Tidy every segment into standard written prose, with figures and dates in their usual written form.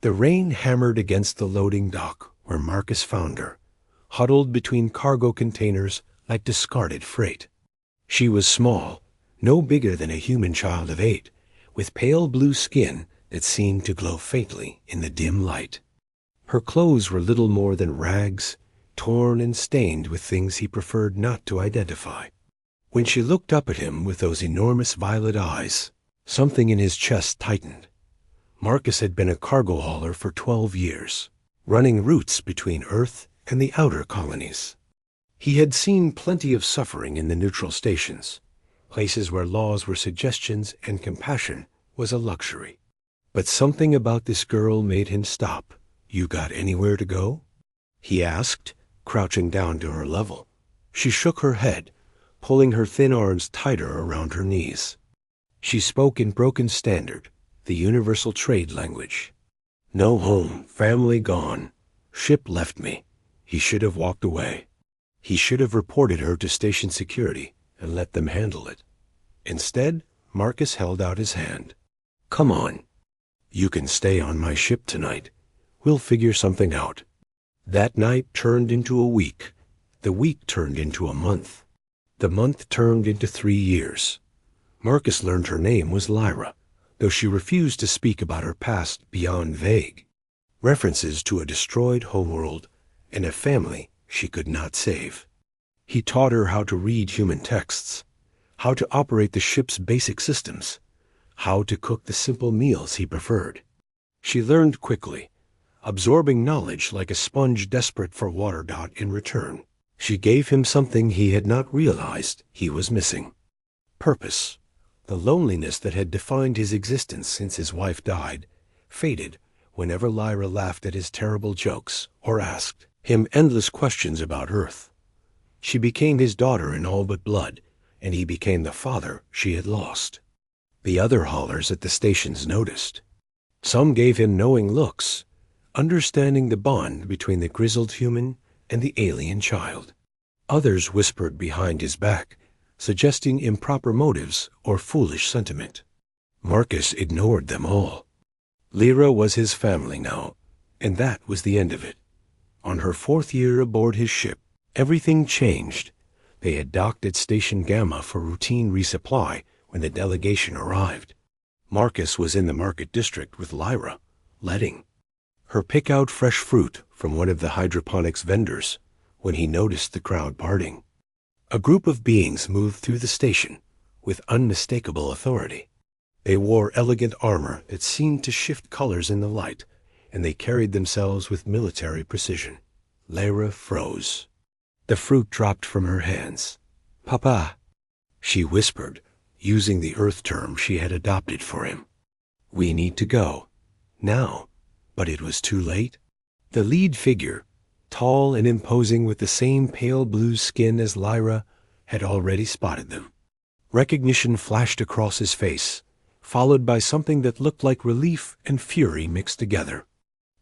The rain hammered against the loading dock where Marcus found her, huddled between cargo containers like discarded freight. She was small, no bigger than a human child of 8, with pale blue skin that seemed to glow faintly in the dim light. Her clothes were little more than rags, torn and stained with things he preferred not to identify. When she looked up at him with those enormous violet eyes, something in his chest tightened. Marcus had been a cargo hauler for 12 years, running routes between Earth and the outer colonies. He had seen plenty of suffering in the neutral stations, places where laws were suggestions and compassion was a luxury. But something about this girl made him stop. "You got anywhere to go?" he asked, crouching down to her level. She shook her head, pulling her thin arms tighter around her knees. She spoke in broken standard, the universal trade language. "No home, family gone. Ship left me." He should have walked away. He should have reported her to station security and let them handle it. Instead, Marcus held out his hand. "Come on. You can stay on my ship tonight. We'll figure something out." That night turned into a week. The week turned into a month. The month turned into 3 years. Marcus learned her name was Lyra, though she refused to speak about her past beyond vague. References to a destroyed homeworld and a family she could not save. He taught her how to read human texts, how to operate the ship's basic systems, how to cook the simple meals he preferred. She learned quickly, absorbing knowledge like a sponge desperate for water dot in return. She gave him something he had not realized he was missing. Purpose. The loneliness that had defined his existence since his wife died faded whenever Lyra laughed at his terrible jokes or asked him endless questions about Earth. She became his daughter in all but blood, and he became the father she had lost. The other haulers at the stations noticed. Some gave him knowing looks, understanding the bond between the grizzled human and the alien child. Others whispered behind his back, suggesting improper motives or foolish sentiment. Marcus ignored them all. Lyra was his family now, and that was the end of it. On her 4th year aboard his ship, everything changed. They had docked at Station Gamma for routine resupply when the delegation arrived. Marcus was in the market district with Lyra, letting her pick out fresh fruit from one of the hydroponics vendors when he noticed the crowd parting. A group of beings moved through the station with unmistakable authority. They wore elegant armor that seemed to shift colors in the light, and they carried themselves with military precision. Lyra froze. The fruit dropped from her hands. "Papa," she whispered, using the Earth term she had adopted for him. "We need to go. Now." But it was too late. The lead figure, tall and imposing with the same pale blue skin as Lyra, had already spotted them. Recognition flashed across his face, followed by something that looked like relief and fury mixed together.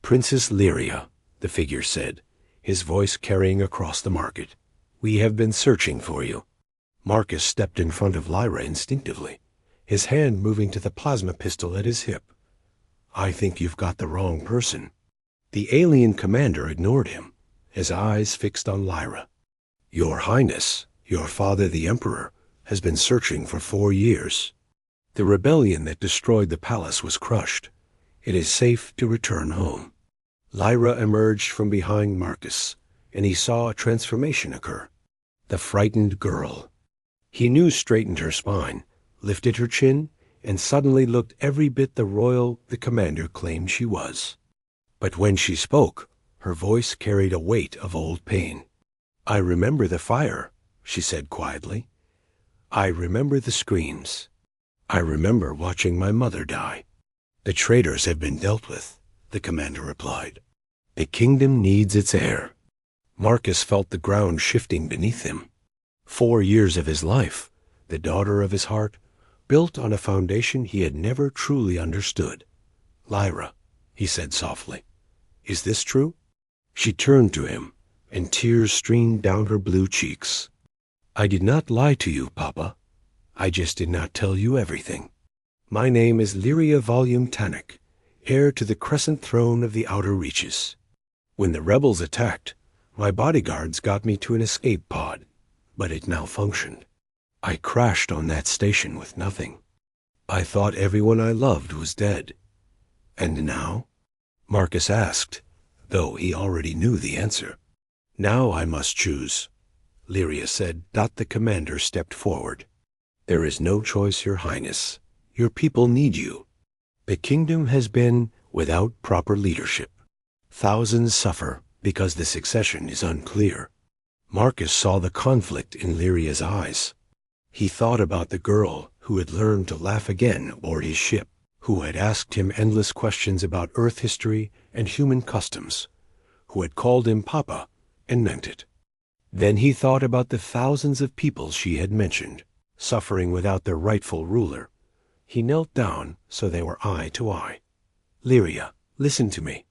"Princess Lyria," the figure said, his voice carrying across the market. "We have been searching for you." Marcus stepped in front of Lyra instinctively, his hand moving to the plasma pistol at his hip. "I think you've got the wrong person." The alien commander ignored him, his eyes fixed on Lyra. "Your Highness, your father the Emperor, has been searching for 4 years. The rebellion that destroyed the palace was crushed. It is safe to return home." Lyra emerged from behind Marcus, and he saw a transformation occur. The frightened girl. He knew straightened her spine, lifted her chin, and suddenly looked every bit the royal the commander claimed she was. But when she spoke, her voice carried a weight of old pain. "I remember the fire," she said quietly. "I remember the screams. I remember watching my mother die." "The traitors have been dealt with," the commander replied. "The kingdom needs its heir." Marcus felt the ground shifting beneath him. 4 years of his life, the daughter of his heart, built on a foundation he had never truly understood. "Lyra," he said softly, "is this true?" She turned to him, and tears streamed down her blue cheeks. "I did not lie to you, Papa. I just did not tell you everything. My name is Lyria Volume Tannic, heir to the crescent throne of the outer reaches. When the rebels attacked, my bodyguards got me to an escape pod, but it malfunctioned. I crashed on that station with nothing. I thought everyone I loved was dead. And now? Marcus asked, though he already knew the answer. Now I must choose, Lyria said. The commander stepped forward. There is no choice, Your Highness. Your people need you. The kingdom has been without proper leadership. Thousands suffer because the succession is unclear. Marcus saw the conflict in Lyria's eyes. He thought about the girl who had learned to laugh again aboard his ship, who had asked him endless questions about Earth history and human customs, who had called him Papa and meant it. Then he thought about the thousands of people she had mentioned, suffering without their rightful ruler. He knelt down so they were eye to eye. Lyria, listen to me.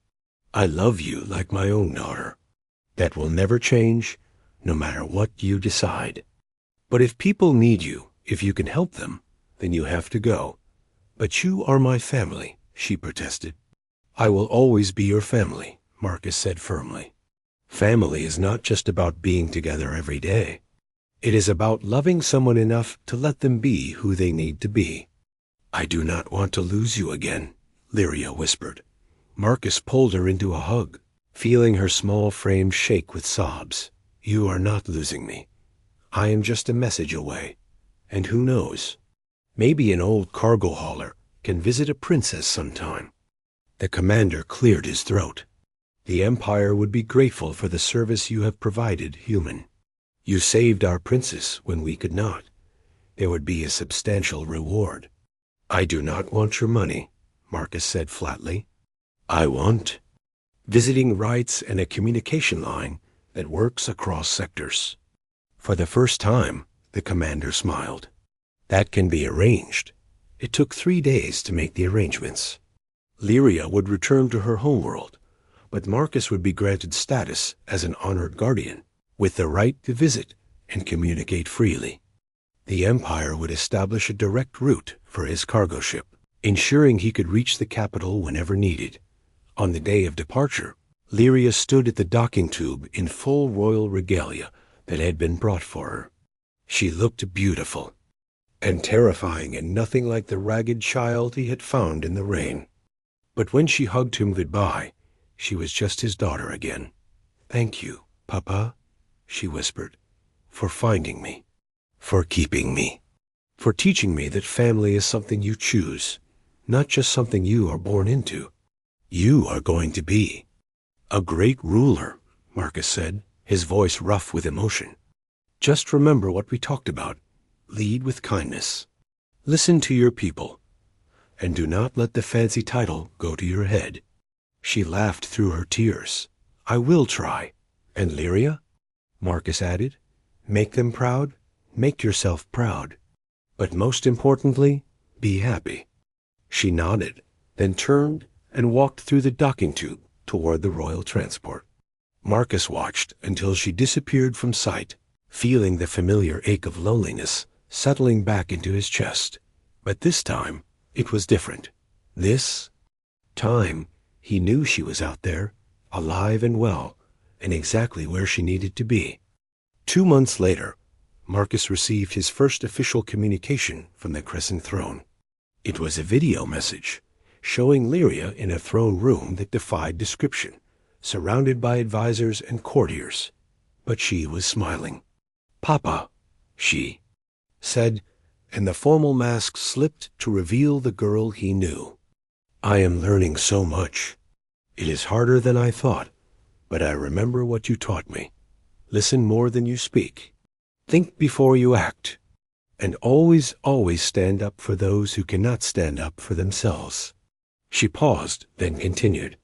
I love you like my own daughter. That will never change, no matter what you decide. But if people need you, if you can help them, then you have to go. But you are my family, she protested. I will always be your family, Marcus said firmly. Family is not just about being together every day. It is about loving someone enough to let them be who they need to be. I do not want to lose you again, Lyria whispered. Marcus pulled her into a hug, feeling her small frame shake with sobs. You are not losing me. I am just a message away. And who knows? Maybe an old cargo hauler can visit a princess sometime. The commander cleared his throat. The Empire would be grateful for the service you have provided, human. You saved our princess when we could not. There would be a substantial reward. I do not want your money, Marcus said flatly. I want visiting rights and a communication line that works across sectors. For the first time, the commander smiled. That can be arranged. It took 3 days to make the arrangements. Lyria would return to her homeworld, but Marcus would be granted status as an honored guardian, with the right to visit and communicate freely. The Empire would establish a direct route for his cargo ship, ensuring he could reach the capital whenever needed. On the day of departure, Lyria stood at the docking tube in full royal regalia that had been brought for her. She looked beautiful and terrifying, and nothing like the ragged child he had found in the rain. But when she hugged him goodbye, she was just his daughter again. Thank you, Papa, she whispered, for finding me, for keeping me, for teaching me that family is something you choose, not just something you are born into. You are going to be a great ruler, Marcus said, his voice rough with emotion. Just remember what we talked about. Lead with kindness. Listen to your people. And do not let the fancy title go to your head. She laughed through her tears. I will try. And Lyria? Marcus added. Make them proud. Make yourself proud. But most importantly, be happy. She nodded, then turned and walked through the docking tube toward the royal transport. Marcus watched until she disappeared from sight, feeling the familiar ache of loneliness settling back into his chest. But this time, it was different. This time, he knew she was out there, alive and well, and exactly where she needed to be. 2 months later, Marcus received his first official communication from the Crescent Throne. It was a video message, showing Lyria in a throne room that defied description, surrounded by advisors and courtiers. But she was smiling. Papa, she said, and the formal mask slipped to reveal the girl he knew. I am learning so much. It is harder than I thought, but I remember what you taught me. Listen more than you speak. Think before you act. And always, always stand up for those who cannot stand up for themselves. She paused, then continued.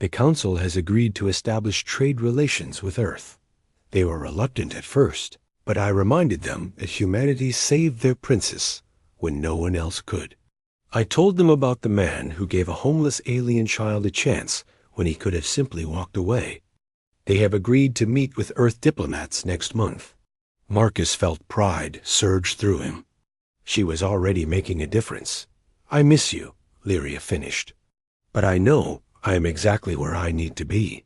The Council has agreed to establish trade relations with Earth. They were reluctant at first, but I reminded them that humanity saved their princess when no one else could. I told them about the man who gave a homeless alien child a chance when he could have simply walked away. They have agreed to meet with Earth diplomats next month. Marcus felt pride surge through him. She was already making a difference. I miss you, Lyria finished. But I know I am exactly where I need to be.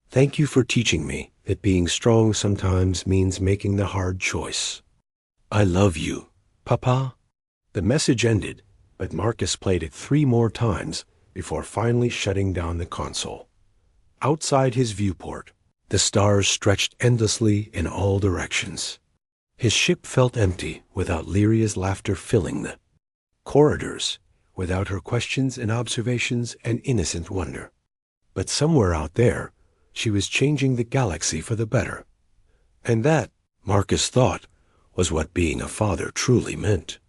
Thank you for teaching me that being strong sometimes means making the hard choice. I love you, Papa." The message ended, but Marcus played it 3 more times before finally shutting down the console. Outside his viewport, the stars stretched endlessly in all directions. His ship felt empty without Lyria's laughter filling the corridors, without her questions and observations and innocent wonder. But somewhere out there, she was changing the galaxy for the better. And that, Marcus thought, was what being a father truly meant.